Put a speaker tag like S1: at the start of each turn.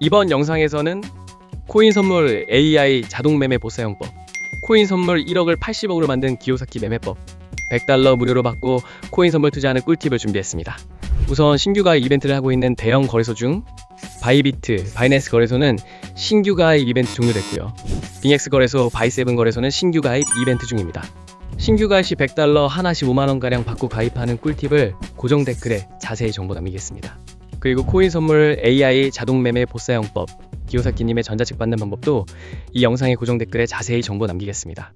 S1: 이번 영상에서는 코인 선물 AI 자동 매매 보사용법, 코인 선물 1억을 80억으로 만든 기요사키 매매법, 100달러 무료로 받고 코인 선물 투자하는 꿀팁을 준비했습니다. 우선 신규 가입 이벤트를 하고 있는 대형 거래소 중 바이비트, 바이낸스 거래소는 신규 가입 이벤트 종료됐고요. 빙엑스 거래소, 바이세븐 거래소는 신규 가입 이벤트 중입니다. 신규 가입 시 100달러 하나씩 5만원가량 받고 가입하는 꿀팁을 고정 댓글에 자세히 정보 남기겠습니다. 그리고 코인 선물 AI 자동 매매 보사용법, 기요사키님의 전자책 받는 방법도 이 영상의 고정 댓글에 자세히 정보 남기겠습니다.